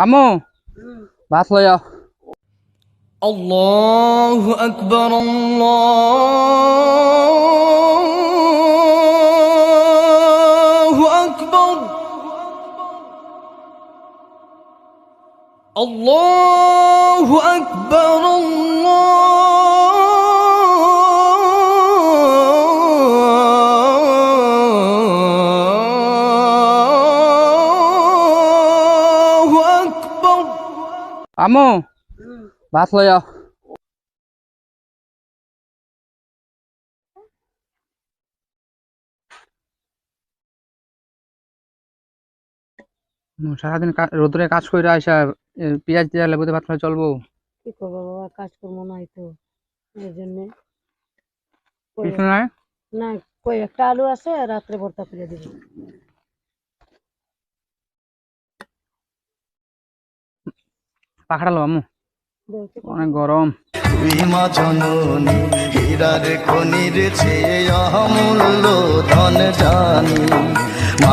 আমু ভাত লই যাও। আল্লাহু আকবার, আল্লাহু আকবার, আল্লাহু আকবার, আল্লাহু আকবার। আমু ভাত লই যাও। সারাদিন রোদরে কাজ করে আসা পেঁয়াজ দিয়া লেবুতে ভাত খাই চলবো? কি করবো বাবা, কাজকর্ম নাই তো, এই জন্য কিছু নাই। না, কই একটা আলু আছে, রাত্রে ভর্তা করে দিব। পাখাটা লো আমু, দেখতে পাবো। অনেক গরম। তুই মা জননী, হীরার খনির চেয়ে অমূল্য ধন জানি মা।